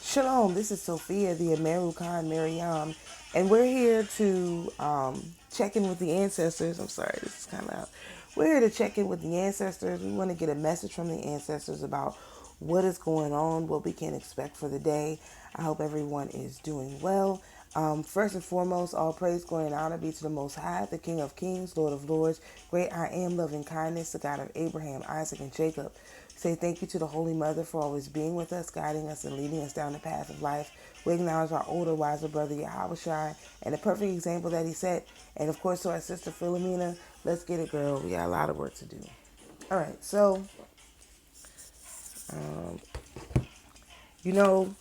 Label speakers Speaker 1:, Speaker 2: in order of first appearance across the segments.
Speaker 1: Shalom, this is Sophia, the Ameru Khan Miriam, and we're here to check in with the ancestors. I'm sorry, this is kind of loud. We're here to check in with the ancestors. We want to get a message from the ancestors about what is going on, what we can expect for the day. I hope everyone is doing well. First and foremost, all praise, glory, and honor be to the Most High, the King of Kings, Lord of Lords, great I am, loving kindness, the God of Abraham, Isaac, and Jacob. Say thank you to the Holy Mother for always being with us, guiding us, and leading us down the path of life. We acknowledge our older, wiser brother Yahushua and the perfect example that he set. And of course, to our sister Philomena, let's get it, girl. We got a lot of work to do. All right, so, um, you know,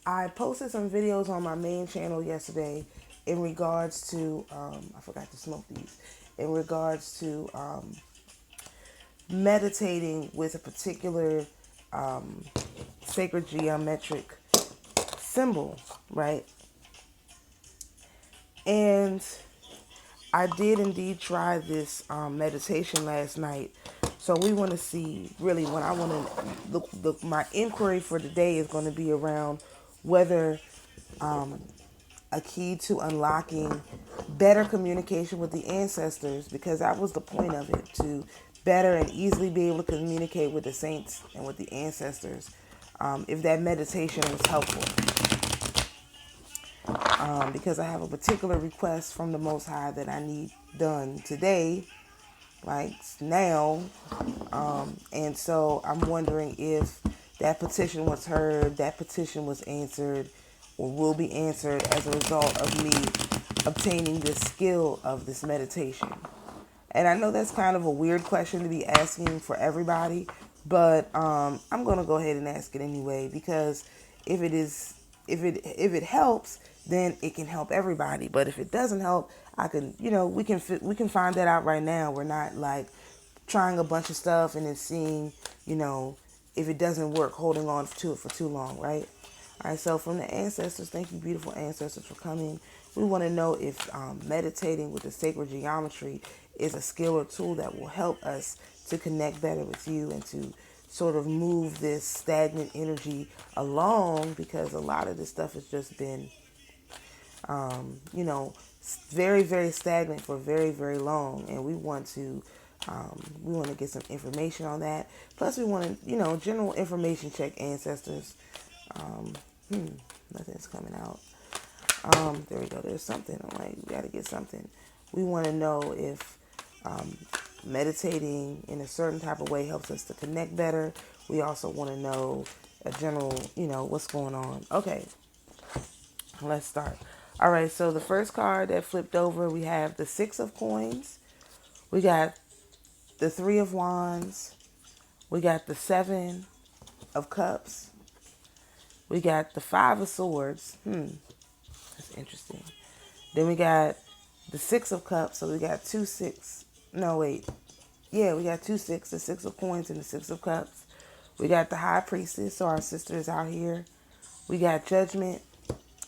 Speaker 1: I posted some videos on my main channel yesterday in regards to, I forgot to smoke these, in regards to meditating with a particular sacred geometric symbol, right? And I did indeed try this meditation last night. So we want to see, really, what I want to look, my inquiry for today is going to be around whether a key to unlocking better communication with the ancestors, because that was the point of it, to better and easily be able to communicate with the saints and with the ancestors, if that meditation was helpful. Because I have a particular request from the Most High that I need done today, like now. And so I'm wondering if that petition was heard, that petition was answered, or will be answered as a result of me obtaining this skill of this meditation. And I know that's kind of a weird question to be asking for everybody, but I'm going to go ahead and ask it anyway, because if it helps, then it can help everybody. But if it doesn't help, I can, we can find that out right now. We're not like trying a bunch of stuff and then seeing, if it doesn't work, holding on to it for too long, right? All right, so from the ancestors, thank you, beautiful ancestors, for coming. We want to know if meditating with the sacred geometry is a skill or tool that will help us to connect better with you and to sort of move this stagnant energy along, because a lot of this stuff has just been, very, very stagnant for very, very long. And we want to get some information on that. Plus, we want to, general information check ancestors. Um, Nothing's coming out. There we go. There's something. I'm like, we got to get something. We want to know if meditating in a certain type of way helps us to connect better. We also want to know a general, what's going on. Okay, let's start. All right, so the first card that flipped over, we have the Six of Coins. We got the Three of Wands. We got the Seven of Cups. We got the Five of Swords. That's interesting. Then we got the Six of Cups. So we got two six. No, wait. Yeah, we got two six. The Six of Coins and the Six of Cups. We got the High Priestess. So our sister is out here. We got Judgment.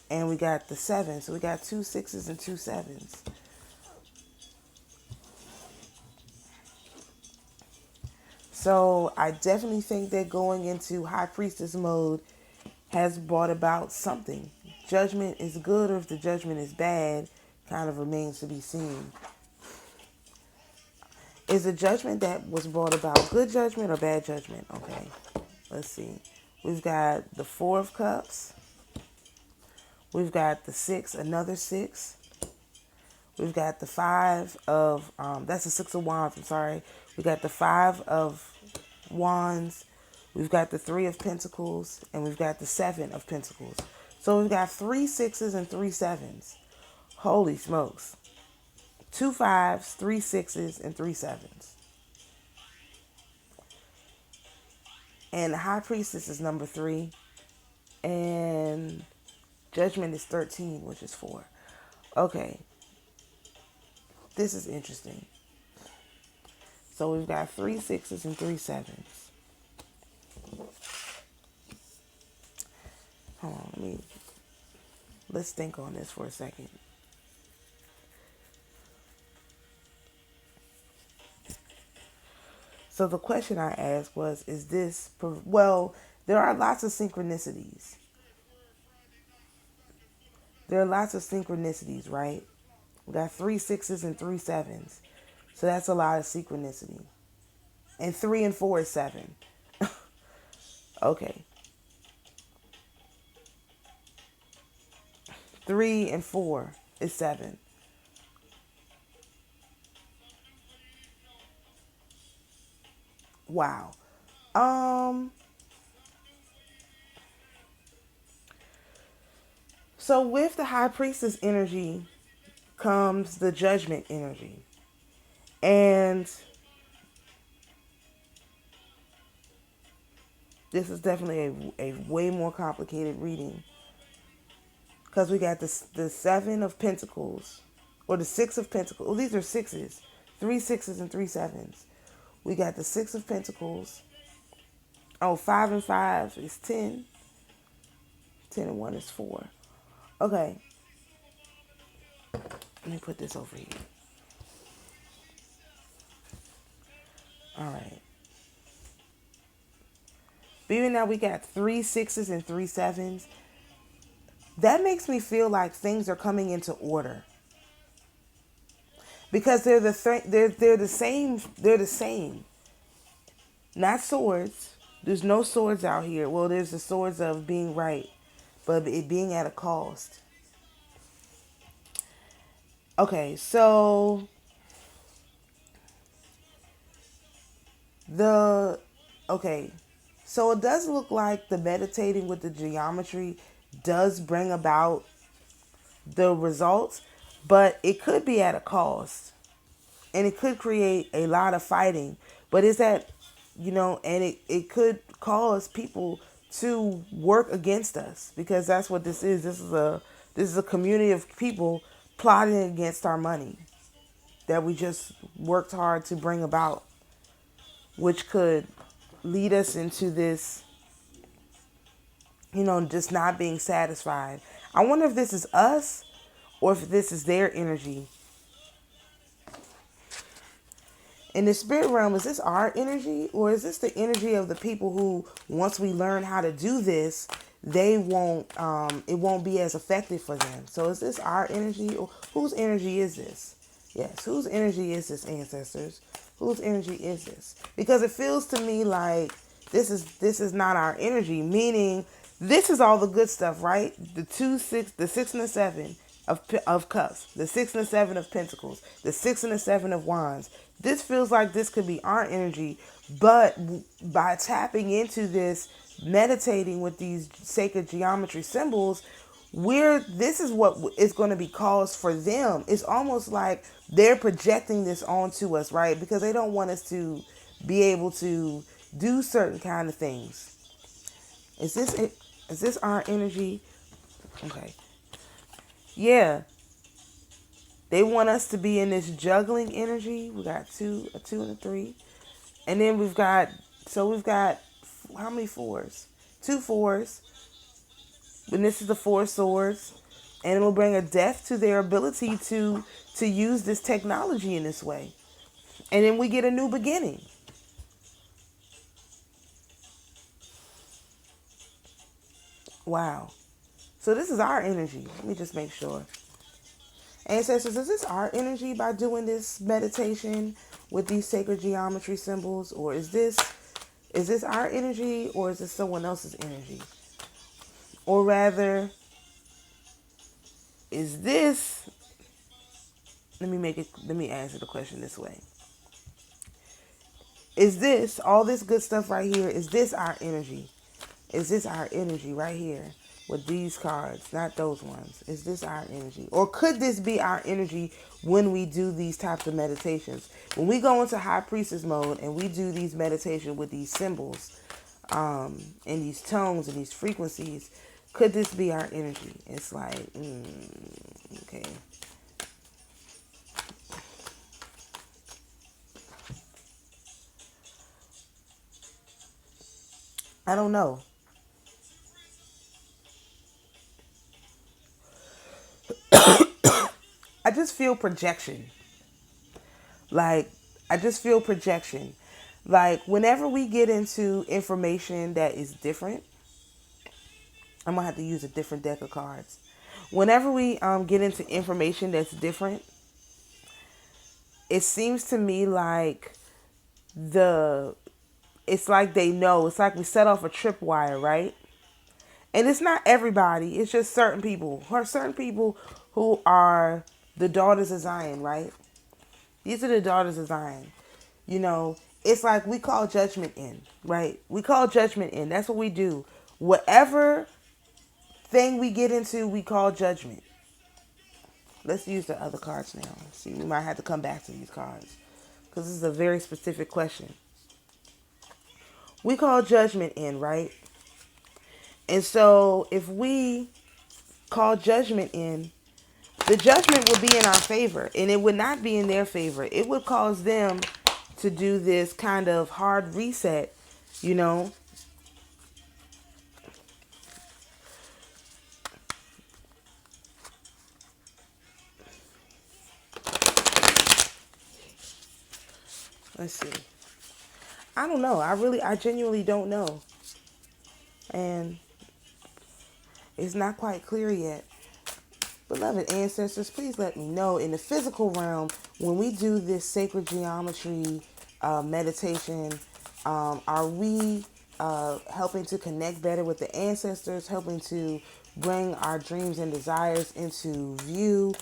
Speaker 1: And we got the Seven. So we got two sixes and two sevens. So I definitely think that going into High Priestess mode has brought about something. Judgment is good, or if the judgment is bad, kind of remains to be seen. Is the judgment that was brought about good judgment or bad judgment? Okay, let's see. We've got the Four of Cups. We've got the Six, another Six. We've got the Five of, that's the Six of Wands, I'm sorry. We got the Five of Wands. We've got the Three of Pentacles, and we've got the Seven of Pentacles. So we've got three sixes and three sevens. Holy smokes. Two fives, three sixes, and three sevens. And the High Priestess is number 3. And Judgment is 13, which is 4. Okay. This is interesting. So we've got three sixes and three sevens. Hold on, let's think on this for a second. So the question I asked was, is this, well, There are lots of synchronicities. There are lots of synchronicities, right? We got 3 6s and 3 7s. So that's a lot of synchronicity. And 3 and 4 is 7. Okay. 3 and 4 is 7. Wow. Um so with the high priestess energy comes the judgment energy. And this is definitely a way more complicated reading because we got the 7 of Pentacles or the 6 of Pentacles. Oh, these are sixes, 3 6s and 3 7s. We got the 6 of Pentacles. Oh, 5 and 5 is 10. 10 and 1 is 4. Okay, let me put this over here. All right. Being that we got 3 6s and 3 7s, that makes me feel like things are coming into order because they're the same. They're the same. Not swords. There's no swords out here. Well, there's the swords of being right, but it being at a cost. Okay, so the okay, so it does look like the meditating with the geometry does bring about the results, but it could be at a cost. And it could create a lot of fighting. But is that, and it could cause people to work against us because that's what this is. This is a community of people plotting against our money that we just worked hard to bring about, which could lead us into this, just not being satisfied. I wonder if this is us or if this is their energy. In the spirit realm, is this our energy or is this the energy of the people who, once we learn how to do this, it won't be as effective for them? So is this our energy or whose energy is this? Yes, whose energy is this, ancestors? Whose energy is this? Because it feels to me like this is not our energy, meaning this is all the good stuff, right? The 6 and the 7 of cups, the 6 and the 7 of pentacles, the 6 and the 7 of wands. This feels like this could be our energy, but by tapping into this, meditating with these sacred geometry symbols, this is what is going to be cause for them. It's almost like they're projecting this onto us, right? Because they don't want us to be able to do certain kind of things. Is this our energy? Okay. Yeah. They want us to be in this juggling energy. We got a two and a 3. And then we've got how many 4s? 2 4s. And this is the 4 swords. And it will bring a death to their ability to use this technology in this way. And then we get a new beginning. Wow. So this is our energy. Let me just make sure. Ancestors, is this our energy by doing this meditation with these sacred geometry symbols? Or is this our energy or is this someone else's energy? Or rather, is this, let me answer the question this way. Is this, all this good stuff right here, is this our energy? Is this our energy right here with these cards, not those ones? Is this our energy? Or could this be our energy when we do these types of meditations? When we go into high priestess mode and we do these meditations with these symbols and these tones and these frequencies, could this be our energy? It's like, okay. I don't know. I just feel projection. Like, I just feel projection. Like, whenever we get into information that is different, I'm going to have to use a different deck of cards. Whenever we get into information that's different, it seems to me like it's like they know. It's like we set off a tripwire, right? And it's not everybody. It's just certain people. Or certain people who are the daughters of Zion, right? These are the daughters of Zion. You know, it's like we call judgment in, right? We call judgment in. That's what we do. Whatever thing we get into, we call judgment. Let's use the other cards now. See, we might have to come back to these cards because this is a very specific question. We call judgment in, right? And so if we call judgment in, the judgment would be in our favor, and it would not be in their favor. It would cause them to do this kind of hard reset, you know. Let's see. I don't know. I genuinely don't know. And it's not quite clear yet. Beloved ancestors, please let me know in the physical realm, when we do this sacred geometry meditation, are we helping to connect better with the ancestors, helping to bring our dreams and desires into view?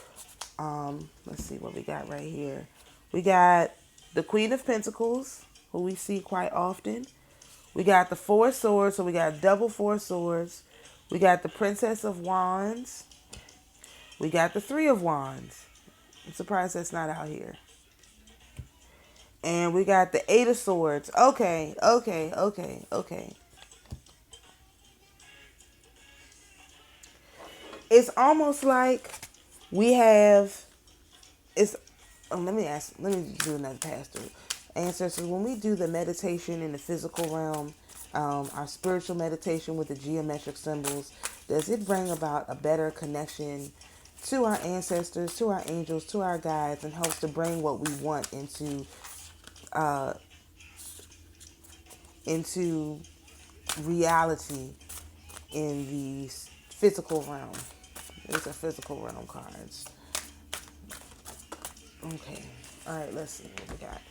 Speaker 1: Let's see what we got right here. We got the Queen of Pentacles, who we see quite often. We got the Four of Swords, so we got double Four of Swords. We got the Princess of Wands. We got the Three of Wands. I'm surprised that's not out here. And we got the Eight of Swords. Okay. It's almost like we have, let me do another pass through. Ancestors, when we do the meditation in the physical realm, our spiritual meditation with the geometric symbols, does it bring about a better connection to our ancestors, to our angels, to our guides, and helps to bring what we want into reality in the physical realm? These are physical realm cards. Okay. All right, let's see what we got.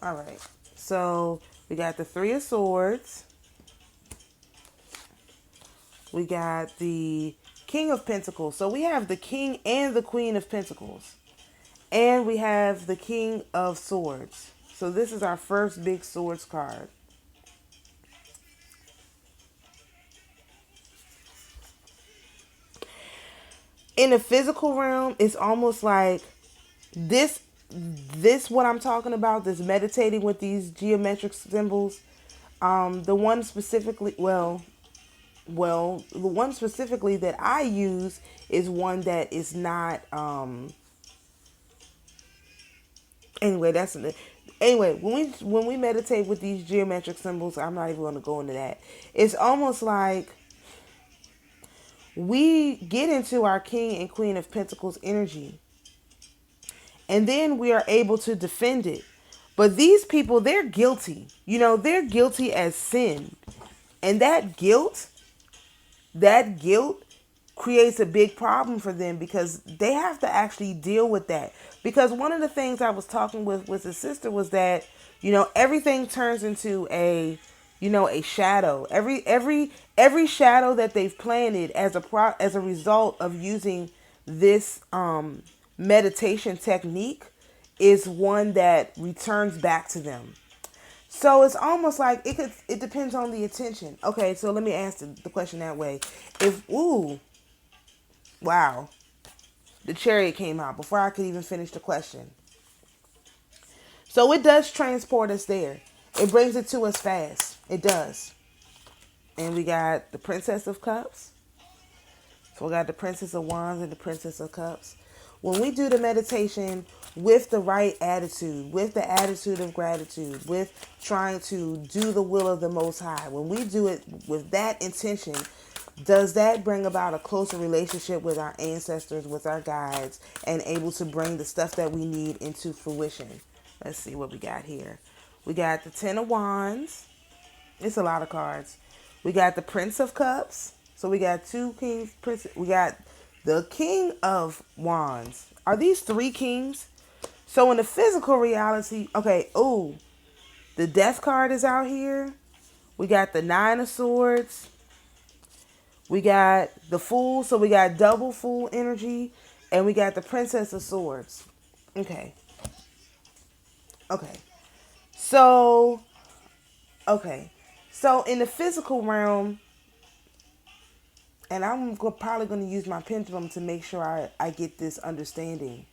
Speaker 1: All right. So we got the Three of Swords. We got the King of Pentacles. So we have the King and the Queen of Pentacles. And we have the King of Swords. So this is our first big swords card. In the physical realm, it's almost like this what I'm talking about, this meditating with these geometric symbols. The one specifically, the one specifically that I use is one that is not, anyway, when we meditate with these geometric symbols, I'm not even going to go into that. It's almost like we get into our King and Queen of Pentacles energy, and then we are able to defend it. But these people, they're guilty. You know, they're guilty as sin. And that guilt creates a big problem for them, because they have to actually deal with that. Because one of the things I was talking with the sister was that, you know, everything turns into a shadow. Every shadow that they've planted as a result of using this meditation technique is one that returns back to them. So it's almost like it depends on the attention. Okay, so let me ask the question that way. Wow. The Chariot came out before I could even finish the question. So it does transport us there. It brings it to us fast. It does. And we got the Princess of Cups. So we got the Princess of Wands and the Princess of Cups. When we do the meditation with the right attitude, with the attitude of gratitude, with trying to do the will of the Most High, when we do it with that intention, does that bring about a closer relationship with our ancestors, with our guides, and able to bring the stuff that we need into fruition, Let's see what we got here. We got the Ten of Wands. It's a lot of cards. We got the Prince of Cups. So we got two kings. We got the King of Wands. Are these three kings? So in the physical reality, okay, ooh, the Death card is out here. We got the Nine of Swords. We got the Fool, so we got double Fool energy. And we got the Princess of Swords. Okay. Okay. So, okay. So in the physical realm, and I'm probably going to use my pendulum to make sure I get this understanding.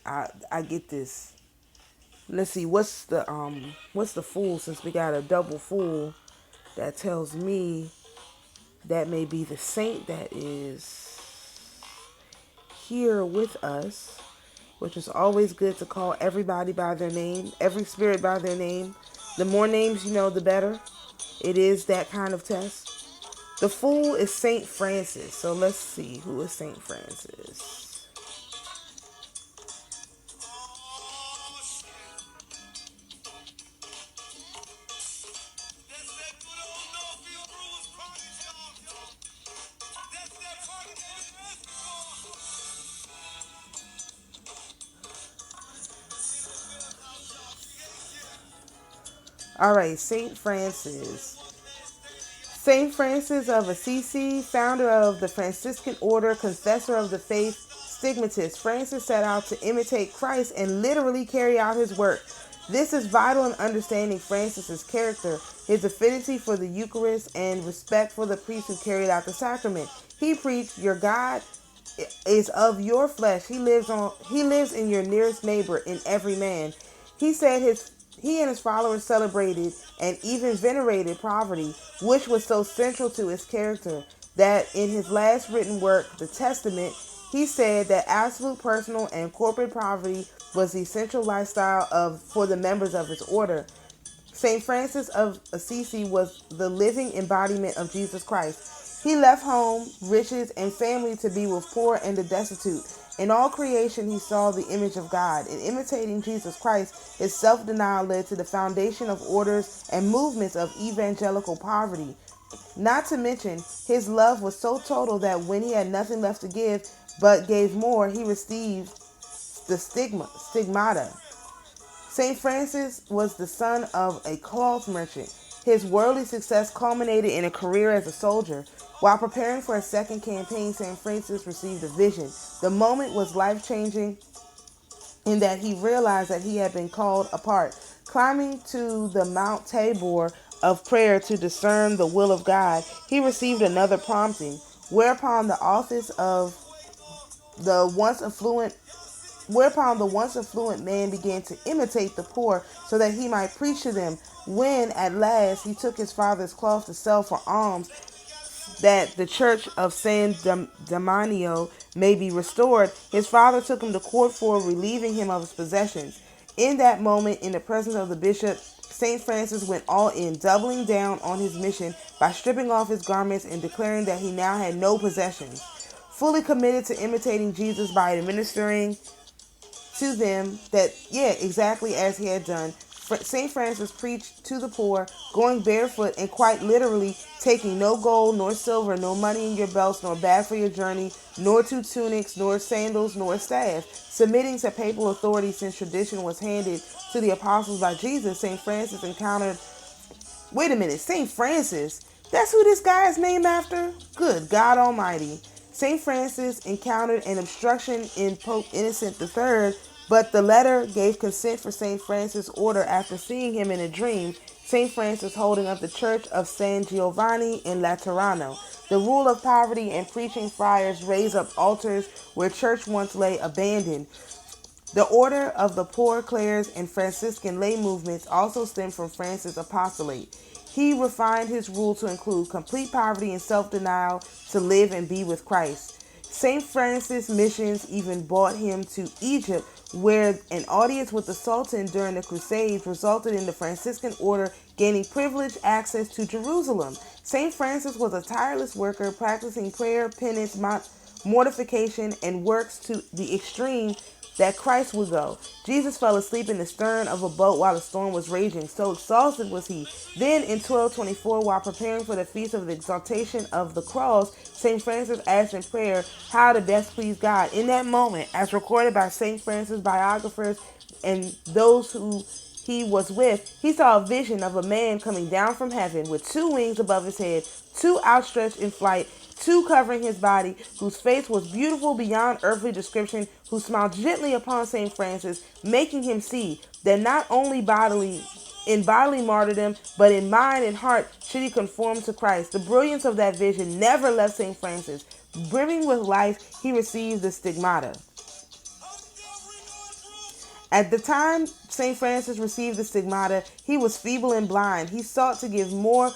Speaker 1: I get this. Let's see, what's the Fool, since we got a double Fool? That tells me that may be the saint that is here with us, which is always good to call everybody by their name, every spirit by their name. The more names you know, the better. It is that kind of test. The Fool is Saint Francis. So let's see, who is Saint Francis? All right, Saint Francis. Saint Francis of Assisi, founder of the Franciscan order, confessor of the faith, stigmatist. Francis set out to imitate Christ and literally carry out his work. This is vital in understanding Francis's character, his affinity for the Eucharist, and respect for the priest who carried out the sacrament. He preached, "Your God is of your flesh. He lives in your nearest neighbor, in every man." He said he and his followers celebrated and even venerated poverty, which was so central to his character that in his last written work, The Testament, he said that absolute personal and corporate poverty was the essential lifestyle for the members of his order. St. Francis of Assisi was the living embodiment of Jesus Christ. He left home, riches, and family to be with poor and the destitute. In all creation, he saw the image of God. In imitating Jesus Christ, his self-denial led to the foundation of orders and movements of evangelical poverty. Not to mention, his love was so total that when he had nothing left to give, but gave more, he received the stigmata. St. Francis was the son of a cloth merchant. His worldly success culminated in a career as a soldier. While preparing for a second campaign, St. Francis received a vision. The moment was life-changing in that he realized that he had been called apart. Climbing to the Mount Tabor of prayer to discern the will of God, he received another prompting, whereupon the once affluent man began to imitate the poor so that he might preach to them. When at last he took his father's cloth to sell for alms, that the church of San Damiano may be restored, his father took him to court for relieving him of his possessions. In that moment, in the presence of the bishop, St. Francis went all in, doubling down on his mission by stripping off his garments and declaring that he now had no possessions. Fully committed to imitating Jesus by administering to them exactly as he had done, St. Francis preached to the poor, going barefoot and quite literally taking no gold, nor silver, no money in your belts, nor bag for your journey, nor 2 tunics, nor sandals, nor staff. Submitting to papal authority since tradition was handed to the apostles by Jesus, St. Francis encountered... Wait a minute, St. Francis? That's who this guy is named after? Good God Almighty. St. Francis encountered an obstruction in Pope Innocent III, but the letter gave consent for St. Francis' order after seeing him in a dream, St. Francis holding up the church of San Giovanni in Laterano. The rule of poverty and preaching friars raise up altars where church once lay abandoned. The order of the Poor Clares and Franciscan lay movements also stemmed from Francis' apostolate. He refined his rule to include complete poverty and self-denial to live and be with Christ. St. Francis' missions even brought him to Egypt, where an audience with the Sultan during the Crusades resulted in the Franciscan order gaining privileged access to Jerusalem. St. Francis was a tireless worker, practicing prayer, penance, mortification, and works to the extreme that Christ would go. Jesus fell asleep in the stern of a boat while the storm was raging. So exhausted was he. Then in 1224, while preparing for the feast of the exaltation of the cross, St. Francis asked in prayer how to best please God. In that moment, as recorded by St. Francis biographers and those who he was with, he saw a vision of a man coming down from heaven with two wings above his head, two outstretched in flight, two covering his body, whose face was beautiful beyond earthly description, who smiled gently upon St. Francis, making him see that not only in bodily martyrdom, but in mind and heart should he conform to Christ. The brilliance of that vision never left St. Francis. Brimming with life, he received the stigmata. At the time St. Francis received the stigmata, he was feeble and blind. He sought to give more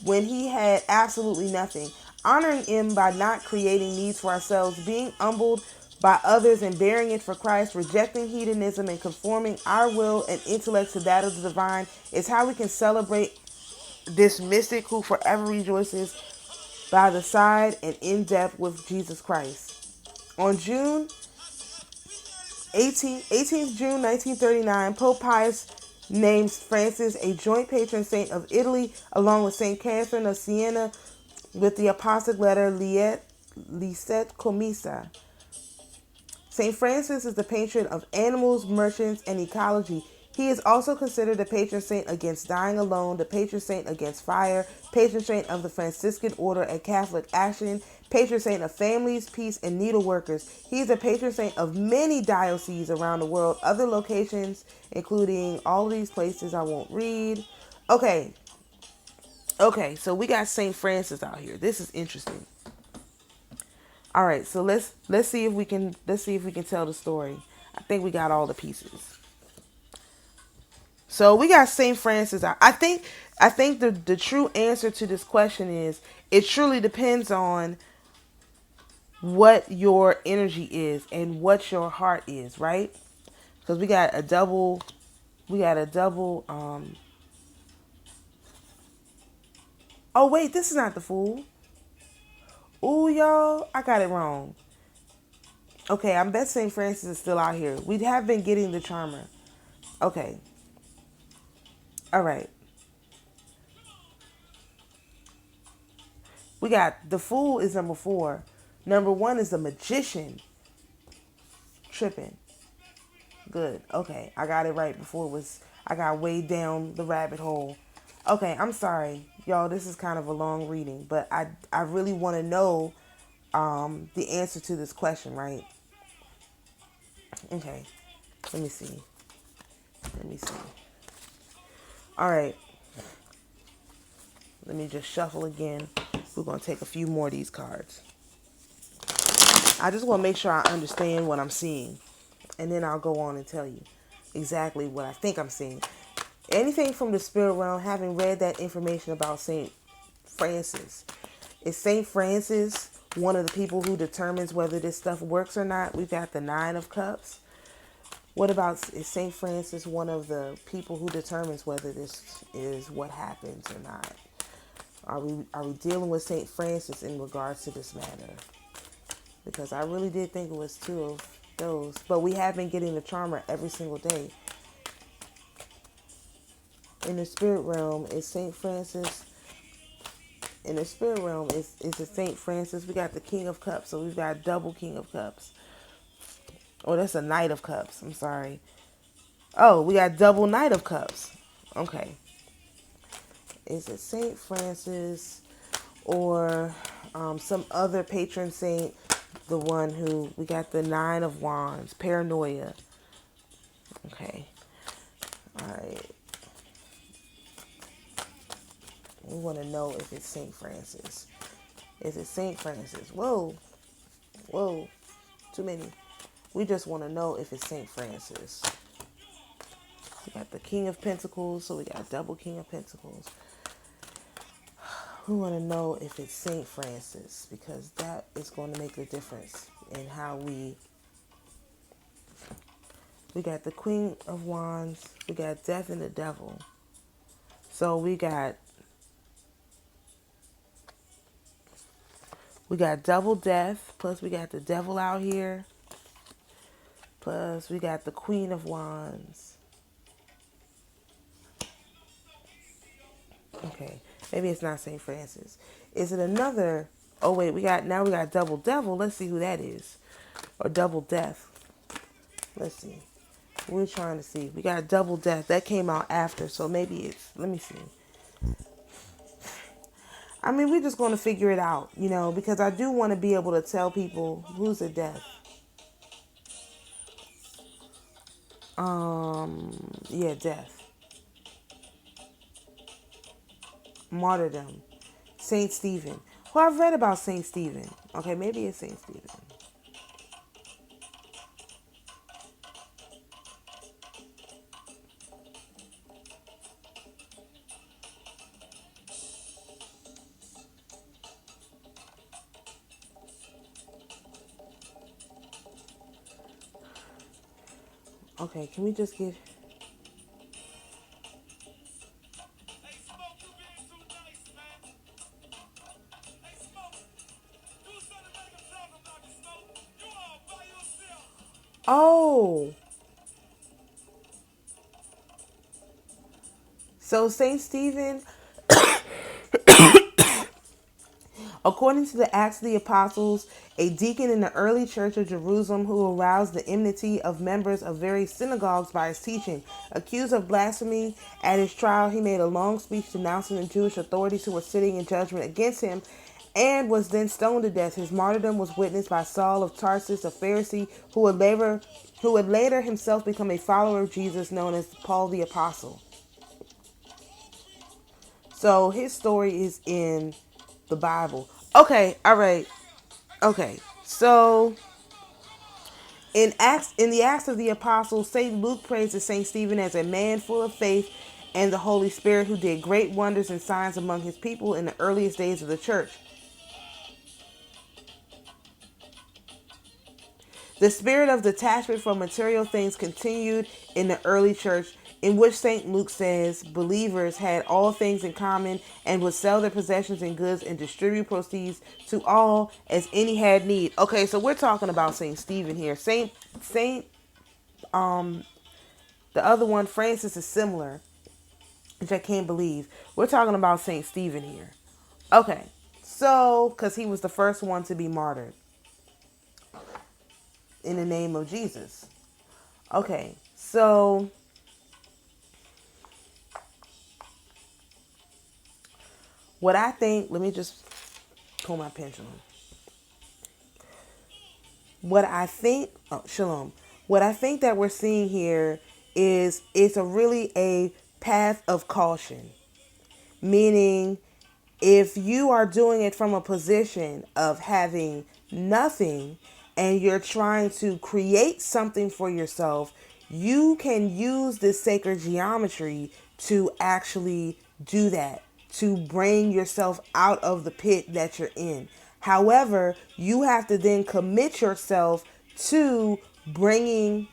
Speaker 1: when he had absolutely nothing, honoring him by not creating needs for ourselves, being humbled by others and bearing it for Christ, rejecting hedonism and conforming our will and intellect to that of the divine is how we can celebrate this mystic who forever rejoices by the side and in depth with Jesus Christ. On June 18th June 1939, Pope Pius names Francis a joint patron saint of Italy, along with Saint Catherine of Siena, with the apostolic letter Licet Commissa. Saint Francis is the patron of animals, merchants, and ecology. He is also considered the patron saint against dying alone, the patron saint against fire, patron saint of the Franciscan order and Catholic action, patron saint of families, peace, and needleworkers. He is a patron saint of many dioceses around the world, other locations, including all of these places I won't read. Okay, so we got Saint Francis out here. This is interesting. All right, so let's see if we can tell the story. I think we got all the pieces. So we got St. Francis. I think the true answer to this question is it truly depends on what your energy is and what your heart is, right? Because we got a double oh wait, this is not the Fool. Ooh, y'all, I got it wrong. Okay, I bet St. Francis is still out here. We have been getting the Charmer. Okay. All right. We got the Fool is number 4. Number 1 is the Magician. Tripping. Good. Okay, I got it right before it was. I got way down the rabbit hole. Okay, I'm sorry, y'all. This is kind of a long reading, but I really want to know the answer to this question, right? Okay, let me see. All right, let me just shuffle again. We're gonna take a few more of these cards. I just want to make sure I understand what I'm seeing, and then I'll go on and tell you exactly what I think I'm seeing. Anything from the spirit realm, having read that information about St. Francis. Is St. Francis one of the people who determines whether this stuff works or not? We've got the 9 of Cups. What about, is St. Francis one of the people who determines whether this is what happens or not? Are we dealing with St. Francis in regards to this matter? Because I really did think it was 2 of those. But we have been getting the Charmer every single day. In the spirit realm, is St. Francis... In the spirit realm, is it St. Francis? We got the King of Cups, so we've got double King of Cups. Oh, that's a Knight of Cups. I'm sorry. Oh, we got double Knight of Cups. Okay. Is it St. Francis or some other patron saint? The one who, we got the 9 of Wands, paranoia. Okay. All right. We want to know if it's St. Francis. Is it St. Francis? Whoa. Too many. We just want to know if it's St. Francis. We got the King of Pentacles, so we got double King of Pentacles. We want to know if it's St. Francis, because that is going to make a difference in how we got the Queen of Wands, we got Death and the Devil. So we got double death, plus we got the devil out here, Plus, we got the Queen of Wands. Okay, maybe it's not St. Francis. Is it another? Oh wait, we got Double Devil. Let's see who that is, or Double Death. Let's see. We're trying to see. We got Double Death that came out after, so maybe it's. Let me see. I mean, we're just going to figure it out, because I do want to be able to tell people who's a death. Yeah, death. Martyrdom. Saint Stephen. Well, I've read about Saint Stephen. Okay, maybe it's Saint Stephen. Okay, can we just get... Oh! So Saint Stephen, according to the Acts of the Apostles, a deacon in the early church of Jerusalem who aroused the enmity of members of various synagogues by his teaching. Accused of blasphemy at his trial, he made a long speech denouncing the Jewish authorities who were sitting in judgment against him and was then stoned to death. His martyrdom was witnessed by Saul of Tarsus, a Pharisee who would later himself become a follower of Jesus, known as Paul the Apostle. So his story is in the Bible. Okay, all right. Okay, so in the Acts of the Apostles, St. Luke praises St. Stephen as a man full of faith and the Holy Spirit who did great wonders and signs among his people in the earliest days of the church. The spirit of detachment from material things continued in the early church, in which St. Luke says believers had all things in common and would sell their possessions and goods and distribute proceeds to all as any had need. Okay, so we're talking about St. Stephen here. The other one, Francis, is similar, which I can't believe. We're talking about St. Stephen here. Okay, so, because he was the first one to be martyred in the name of Jesus. Okay, so what I think, let me just pull my pendulum. Shalom. What I think that we're seeing here is it's really a path of caution. Meaning, if you are doing it from a position of having nothing and you're trying to create something for yourself, you can use this sacred geometry to actually do that, to bring yourself out of the pit that you're in. However, you have to then commit yourself to bringing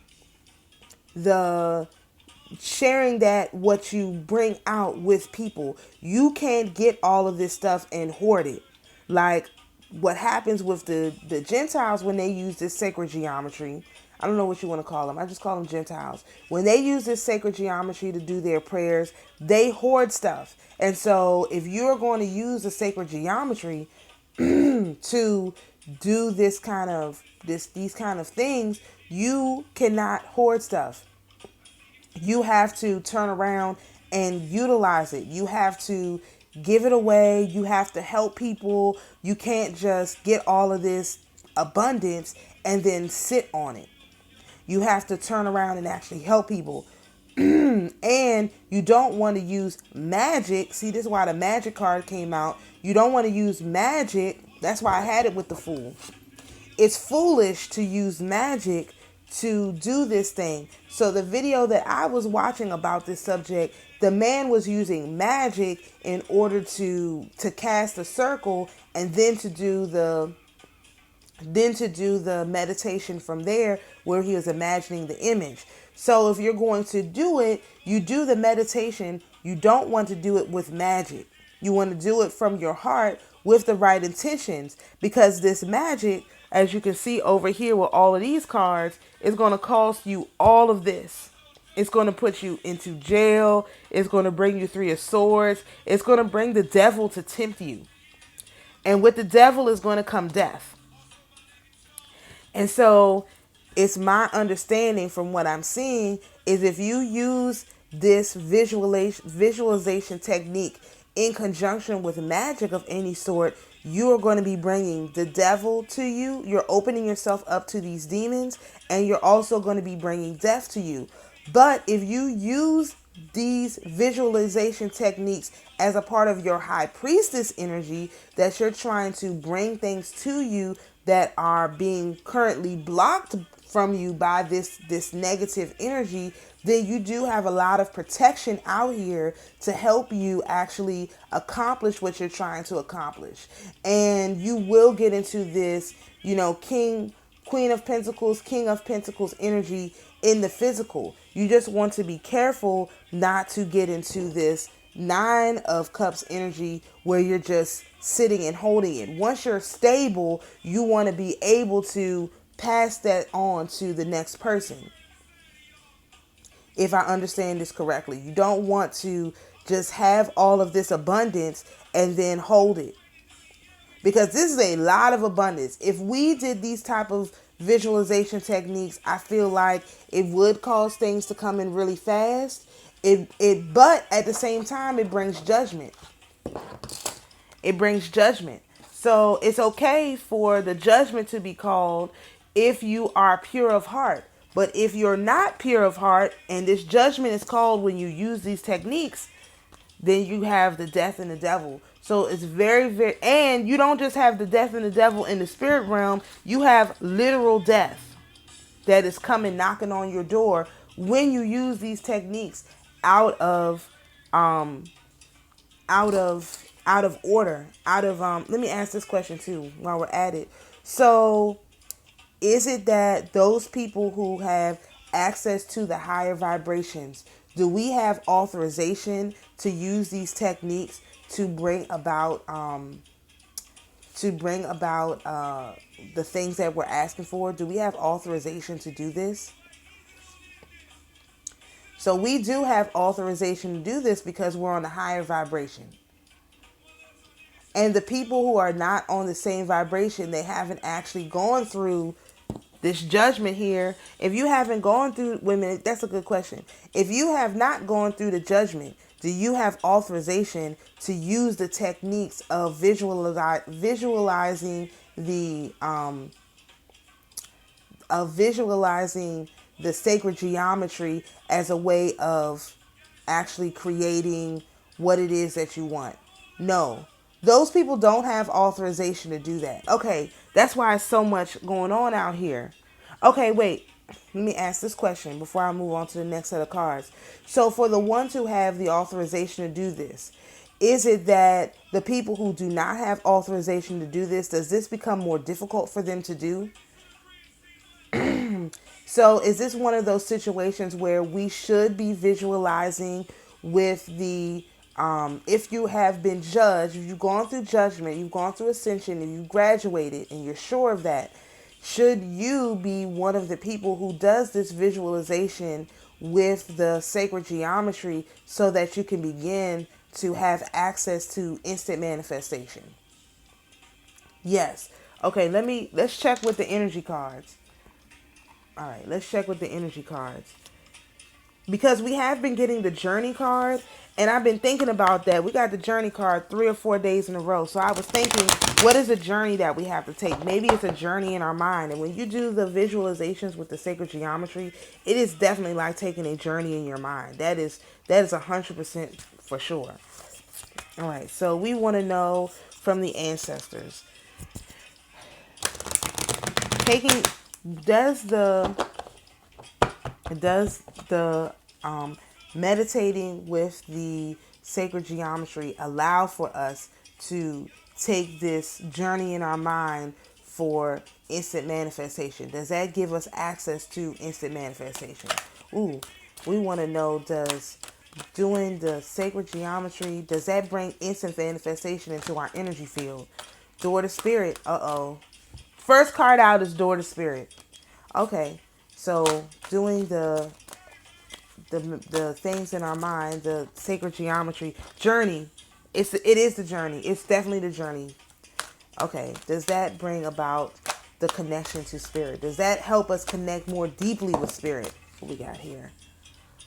Speaker 1: sharing that what you bring out with people. You can't get all of this stuff and hoard it. Like what happens with the Gentiles when they use this sacred geometry. I don't know what you want to call them. I just call them Gentiles. When they use this sacred geometry to do their prayers, they hoard stuff. And so if you're going to use the sacred geometry to do these kind of things, you cannot hoard stuff. You have to turn around and utilize it. You have to give it away. You have to help people. You can't just get all of this abundance and then sit on it. You have to turn around and actually help people. And you don't want to use magic. See, this is why the magic card came out. You don't want to use magic. That's why I had it with the Fool. It's foolish to use magic to do this thing. So the video that I was watching about this subject, the man was using magic in order to cast a circle and then to do the meditation from there, where he was imagining the image. So if you're going to do it, you do the meditation. You don't want to do it with magic. You want to do it from your heart with the right intentions, because this magic as you can see over here with all of these cards, it's going to cost you all of this. It's going to put you into jail. It's going to bring you Three of Swords. It's going to bring the devil to tempt you. And with the devil is going to come death. And so it's my understanding from what I'm seeing is if you use this visualization technique in conjunction with magic of any sort, you are going to be bringing the devil to you. You're opening yourself up to these demons, and you're also going to be bringing death to you. But if you use these visualization techniques as a part of your high priestess energy, that you're trying to bring things to you that are being currently blocked from you by this negative energy, then you do have a lot of protection out here to help you actually accomplish what you're trying to accomplish. And you will get into this, Queen of Pentacles, King of Pentacles energy in the physical. You just want to be careful not to get into this Nine of Cups energy where you're just sitting and holding it. Once you're stable, you want to be able to pass that on to the next person. If I understand this correctly, you don't want to just have all of this abundance and then hold it. Because this is a lot of abundance. If we did these type of visualization techniques, I feel like it would cause things to come in really fast. But at the same time, it brings judgment. It brings judgment. So it's okay for the judgment to be called if you are pure of heart. But if you're not pure of heart and this judgment is called when you use these techniques, then you have the death and the devil. So it's very, very, and you don't just have the death and the devil in the spirit realm. You have literal death that is coming knocking on your door when you use these techniques out of order. Let me ask this question too while we're at it. So is it that those people who have access to the higher vibrations, do we have authorization to use these techniques to bring about the things that we're asking for? Do we have authorization to do this? So we do have authorization to do this because we're on a higher vibration. And the people who are not on the same vibration, they haven't actually gone through this judgment here. If you haven't gone through, wait a minute, that's a good question. If you have not gone through the judgment, do you have authorization to use the techniques of visualizing the sacred geometry as a way of actually creating what it is that you want? No. Those people don't have authorization to do that. Okay, that's why it's so much going on out here. Okay, wait. Let me ask this question before I move on to the next set of cards. So for the ones who have the authorization to do this, is it that the people who do not have authorization to do this, does this become more difficult for them to do? So is this one of those situations where we should be visualizing with the if you have been judged, if you've gone through judgment, you've gone through ascension, and you graduated, and you're sure of that, should you be one of the people who does this visualization with the sacred geometry so that you can begin to have access to instant manifestation? Yes. Okay, let's check with the energy cards. All right, let's check with the energy cards. Because we have been getting the journey card, and I've been thinking about that. We got the journey card 3 or 4 days in a row. So I was thinking, what is the journey that we have to take? Maybe it's a journey in our mind. And when you do the visualizations with the sacred geometry, it is definitely like taking a journey in your mind. That is 100% for sure. All right, so we want to know from the ancestors. Does the meditating with the sacred geometry allow for us to take this journey in our mind for instant manifestation? Does that give us access to instant manifestation? Ooh, we want to know, does doing the sacred geometry, does that bring instant manifestation into our energy field? Door to spirit, First card out is Door to Spirit. Okay, so doing the things in our mind, the sacred geometry journey. It is the journey. It's definitely the journey. Okay, does that bring about the connection to spirit? Does that help us connect more deeply with spirit? What we got here?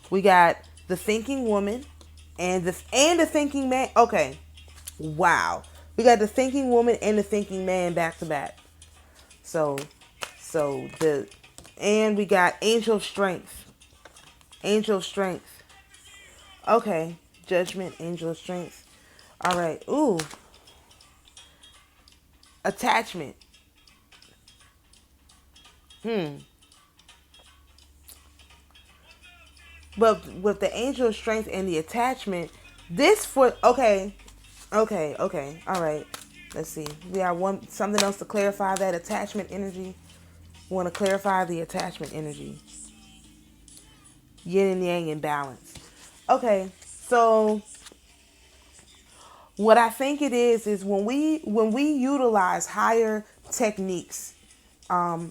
Speaker 1: We got the thinking woman and the thinking man. Okay, wow. We got the thinking woman and the thinking man back to back. So, and we got angel strength. Angel strength. Okay, judgment, angel strength. All right. Ooh, attachment. But with the angel strength and the attachment, this for okay. All right. Let's see. We have something else to clarify that attachment energy. We want to clarify the attachment energy. Yin and yang in balance. Okay. So what I think it is when we utilize higher techniques, or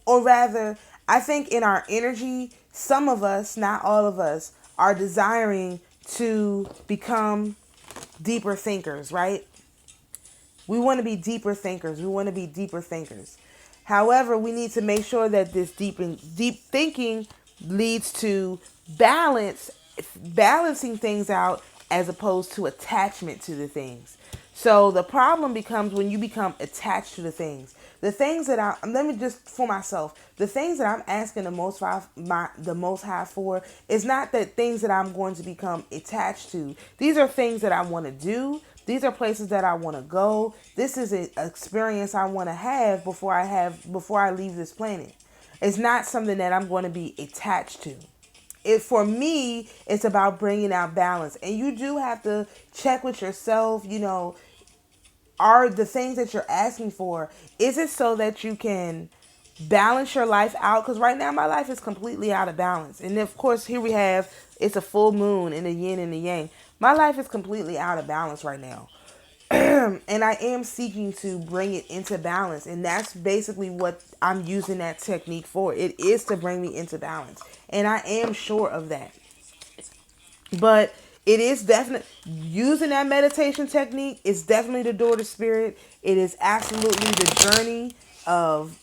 Speaker 1: rather, I think in our energy, some of us, not all of us, are desiring to become deeper thinkers, right? We want to be deeper thinkers. We want to be deeper thinkers. However, we need to make sure that this deep thinking leads to balancing things out as opposed to attachment to the things. So the problem becomes when you become attached to the things. The things that let me just for myself, the things that I'm asking the Most High for is not the things that I'm going to become attached to. These are things that I want to do. These are places that I want to go. This is an experience I want to have before I leave this planet. It's not something that I'm going to be attached to. For me, it's about bringing out balance. And you do have to check with yourself, are the things that you're asking for, is it so that you can balance your life out? Because right now my life is completely out of balance. And of course, here we have, it's a full moon in the yin and the yang. My life is completely out of balance right now. And I am seeking to bring it into balance. And that's basically what I'm using that technique for. It is to bring me into balance. And I am sure of that. But it is definitely using that meditation technique is definitely the door to spirit. It is absolutely the journey of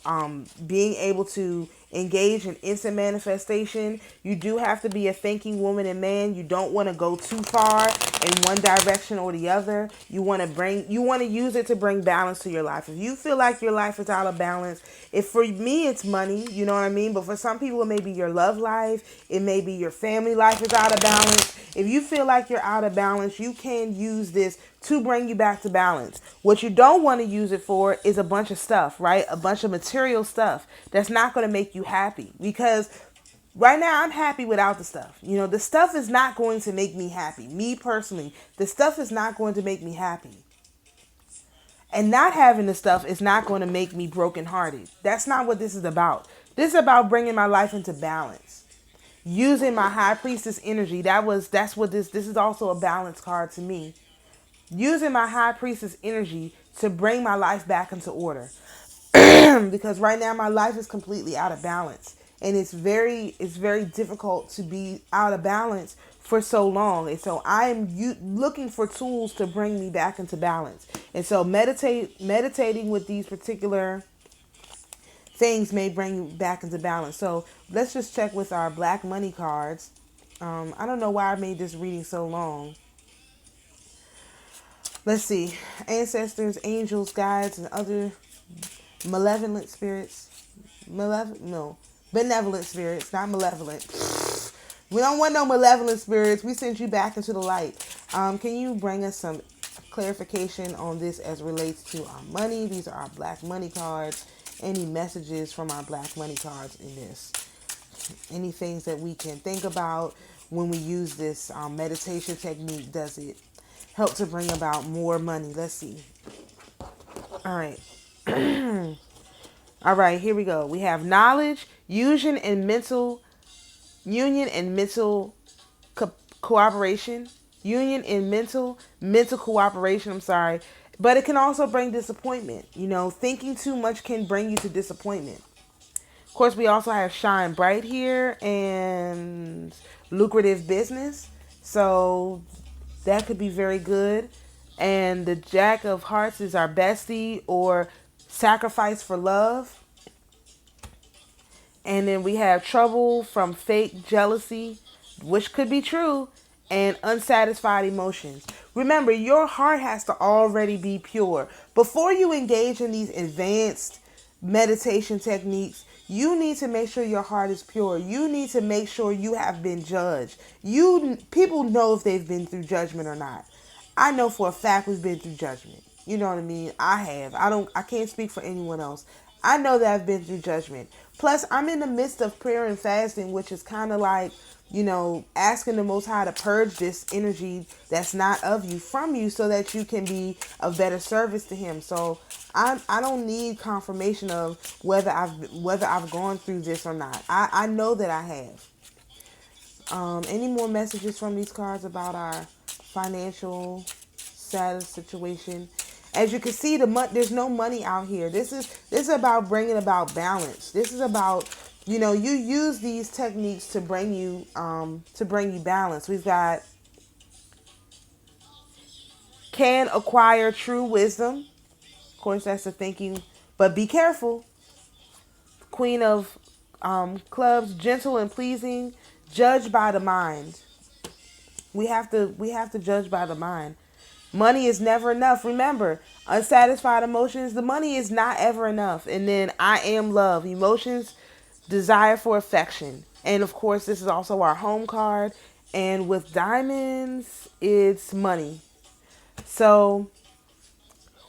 Speaker 1: being able to engage in instant manifestation. You do have to be a thinking woman and man. You don't want to go too far in one direction or the other. You want to use it to bring balance to your life. If you feel like your life is out of balance, if for me it's money, you know what I mean? But for some people it may be your love life, it may be your family life is out of balance. If you feel like you're out of balance, you can use this to bring you back to balance. What you don't want to use it for is a bunch of stuff, right? A bunch of material stuff that's not going to make you happy. Because right now I'm happy without the stuff. The stuff is not going to make me happy. Me personally, the stuff is not going to make me happy. And not having the stuff is not going to make me brokenhearted. That's not what this is about. This is about bringing my life into balance. Using my high priestess energy. That's what this is also a balance card to me. Using my high priestess energy to bring my life back into order. Because right now my life is completely out of balance. And it's very difficult to be out of balance for so long. And so I am looking for tools to bring me back into balance. And so meditating with these particular things may bring you back into balance. So let's just check with our black money cards. I don't know why I made this reading so long. Let's see. Ancestors, angels, guides, and other benevolent spirits, not malevolent. We don't want no malevolent spirits. We sent you back into the light. Can you bring us some clarification on this as relates to our money? These are our black money cards. Any messages from our black money cards in this? Any things that we can think about when we use this meditation technique? Does it help to bring about more money? Let's see. All right. All right, here we go. We have knowledge, union and mental cooperation. Union and mental cooperation. I'm sorry. But it can also bring disappointment. Thinking too much can bring you to disappointment. Of course, we also have shine bright here and lucrative business. So that could be very good. And the Jack of Hearts is our bestie or sacrifice for love. And then we have trouble from fake jealousy, which could be true, and unsatisfied emotions. Remember, your heart has to already be pure. Before you engage in these advanced meditation techniques, you need to make sure your heart is pure. You need to make sure you have been judged. People know if they've been through judgment or not. I know for a fact we've been through judgment. You know what I mean? I have. I can't speak for anyone else. I know that I've been through judgment. Plus, I'm in the midst of prayer and fasting, which is kind of like, asking the Most High to purge this energy that's not of you from you so that you can be of better service to Him. So I don't need confirmation of whether I've gone through this or not. I know that I have. Any more messages from these cards about our financial status situation? As you can see, there's no money out here. This is about bringing about balance. This is about, you use these techniques to bring you balance. We've got can acquire true wisdom. Of course, that's the thinking, but be careful. Queen of Clubs, gentle and pleasing, judged by the mind. We have to judge by the mind. Money is never enough. Remember, unsatisfied emotions, the money is not ever enough. And then I am love, emotions, desire for affection. And of course, this is also our home card. And with diamonds, it's money. So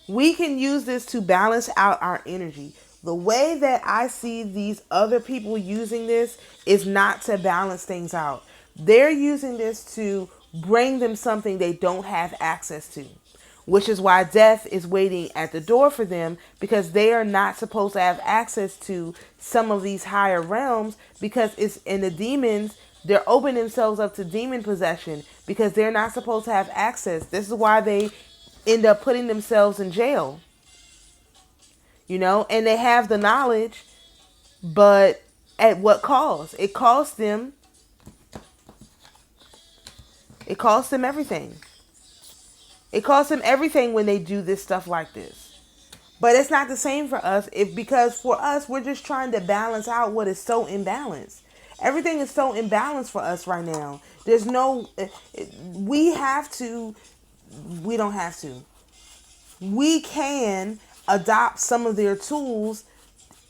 Speaker 1: we can use this to balance out our energy. The way that I see these other people using this is not to balance things out. They're using this to bring them something they don't have access to, which is why death is waiting at the door for them, because they are not supposed to have access to some of these higher realms, because it's in the demons. They're opening themselves up to demon possession because they're not supposed to have access. This is why they end up putting themselves in jail, and they have the knowledge, but at what cost? It costs them everything. It costs them everything when they do this stuff like this. But it's not the same for us, because for us, we're just trying to balance out what is so imbalanced. Everything is so imbalanced for us right now. There's no, we don't have to. We can adopt some of their tools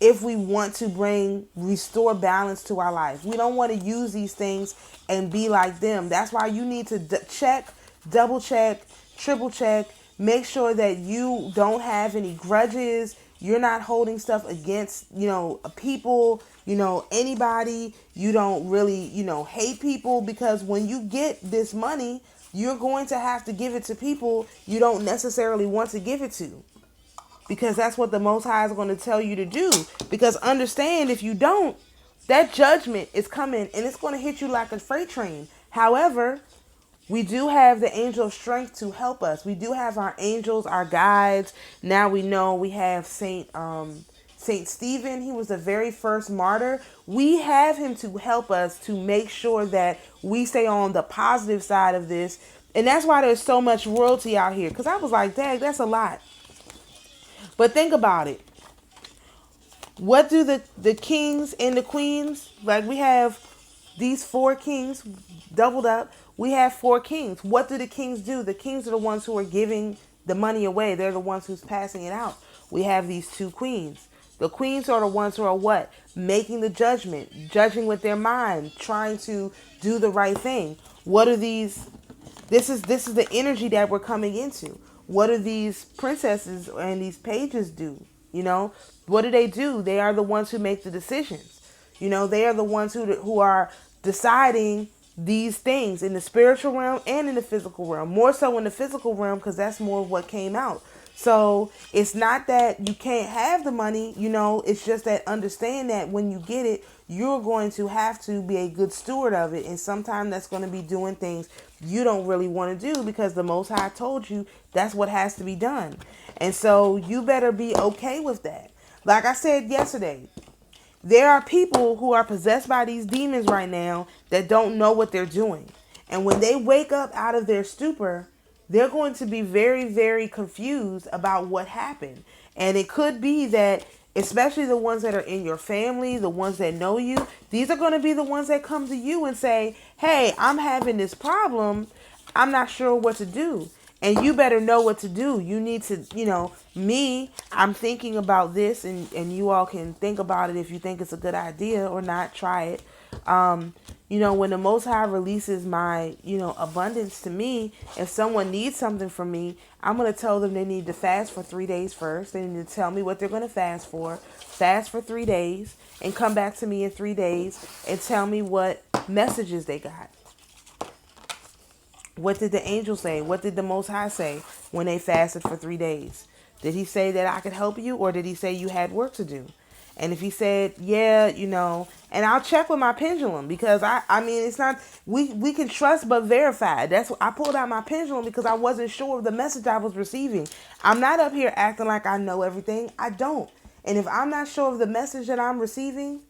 Speaker 1: if we want to restore balance to our life. We don't want to use these things and be like them. That's why you need to check, double check, triple check, make sure that you don't have any grudges. You're not holding stuff against, people, anybody. You don't really, hate people, because when you get this money, you're going to have to give it to people you don't necessarily want to give it to. Because that's what the Most High is going to tell you to do. Because understand, if you don't, that judgment is coming and it's going to hit you like a freight train. However, we do have the angel of strength to help us. We do have our angels, our guides. Now we know we have Saint Stephen. He was the very first martyr. We have him to help us to make sure that we stay on the positive side of this. And that's why there's so much royalty out here. Because I was like, dang, that's a lot. But think about it. What do the kings and the queens, like we have these 4 kings doubled up. We have 4 kings. What do the kings do? The kings are the ones who are giving the money away. They're the ones who's passing it out. We have these 2 queens. The queens are the ones who are what? Making the judgment, judging with their mind, trying to do the right thing. What are these? This is the energy that we're coming into. What do these princesses and these pages do? What do they do? They are the ones who make the decisions. They are the ones who are deciding these things in the spiritual realm and in the physical realm. More so in the physical realm, because that's more of what came out. So it's not that you can't have the money, it's just that understand that when you get it, you're going to have to be a good steward of it. And sometimes that's going to be doing things you don't really want to do, because the Most High told you that's what has to be done. And so you better be okay with that. Like I said yesterday, there are people who are possessed by these demons right now that don't know what they're doing. And when they wake up out of their stupor, they're going to be very, very confused about what happened. And it could be that, especially the ones that are in your family, the ones that know you, these are going to be the ones that come to you and say, hey, I'm having this problem. I'm not sure what to do. And you better know what to do. You need to, I'm thinking about this, and you all can think about it if you think it's a good idea or not. Try it. When the Most High releases my, abundance to me, if someone needs something from me, I'm going to tell them they need to fast for 3 days first. They need to tell me what they're going to fast for 3 days, and come back to me in 3 days and tell me what messages they got. What did the angel say? What did the Most High say when they fasted for 3 days? Did he say that I could help you, or did he say you had work to do? And if he said, yeah, and I'll check with my pendulum, because I mean, it's not, we can trust but verify. That's what I pulled out my pendulum, because I wasn't sure of the message I was receiving. I'm not up here acting like I know everything. I don't. And if I'm not sure of the message that I'm receiving,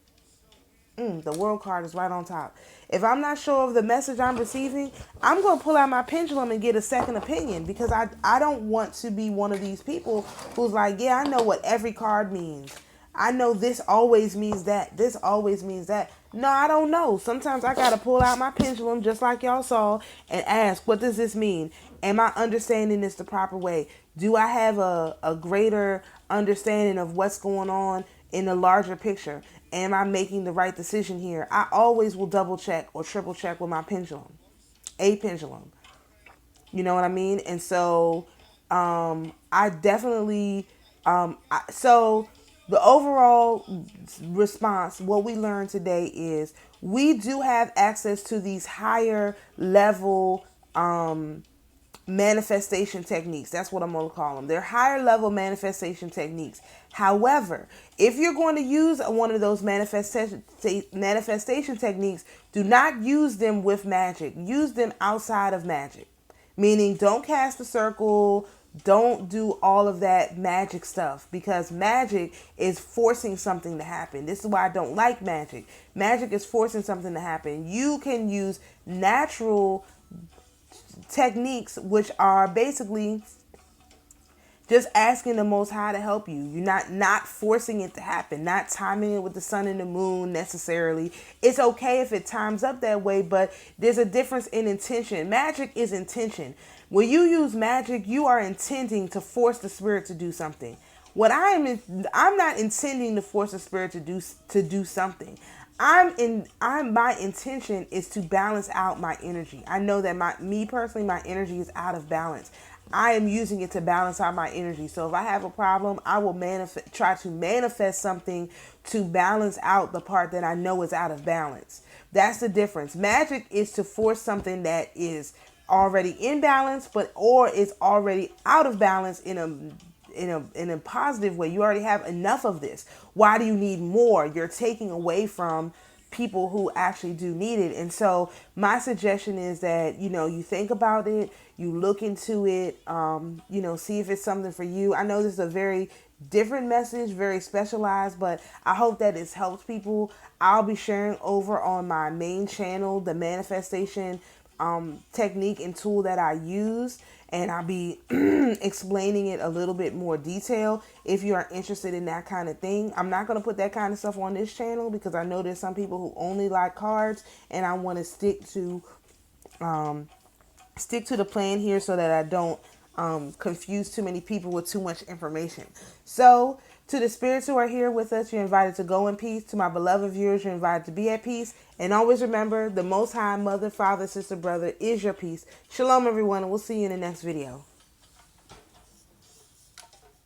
Speaker 1: the world card is right on top. If I'm not sure of the message I'm receiving, I'm going to pull out my pendulum and get a second opinion, because I don't want to be one of these people who's like, yeah, I know what every card means. I know this always means that. This always means that. No, I don't know. Sometimes I got to pull out my pendulum, just like y'all saw, and ask, what does this mean? Am I understanding this the proper way? Do I have a greater understanding of what's going on in the larger picture? Am I making the right decision here? I always will double check or triple check with my pendulum, a pendulum. You know what I mean? And so I definitely, so the overall response, what we learned today is we do have access to these higher level manifestation techniques. That's what I'm going to call them. They're higher level manifestation techniques. However, if you're going to use one of those manifestation techniques, do not use them with magic. Use them outside of magic. Meaning, don't cast a circle. Don't do all of that magic stuff, because magic is forcing something to happen. This is why I don't like magic. Magic is forcing something to happen. You can use natural techniques, which are basically just asking the Most High to help you. You're not forcing it to happen, not timing it with the sun and the moon necessarily. It's okay if it times up that way, but there's a difference in intention. Magic is intention. When you use magic, you are intending to force the spirit to do something. I'm not intending to force the spirit to do something. My intention is to balance out my energy. I know that my energy is out of balance. I am using it to balance out my energy. So if I have a problem, I will try to manifest something to balance out the part that I know is out of balance. That's the difference. Magic is to force something that is already in balance, or is already out of balance in a positive way. You already have enough of this. Why do you need more? You're taking away from people who actually do need it. And so my suggestion is that, you think about it, you look into it, see if it's something for you. I know this is a very different message, very specialized, but I hope that it's helped people. I'll be sharing over on my main channel the manifestation technique and tool that I use, and I'll be explaining it a little bit more detail if you are interested in that kind of thing. I'm not going to put that kind of stuff on this channel, because I know there's some people who only like cards, and I want to stick to the plan here so that I don't confuse too many people with too much information. So to the spirits who are here with us, you're invited to go in peace. To my beloved viewers, you're invited to be at peace. And always remember, the Most High, Mother, Father, Sister, Brother is your peace. Shalom, everyone, and we'll see you in the next video.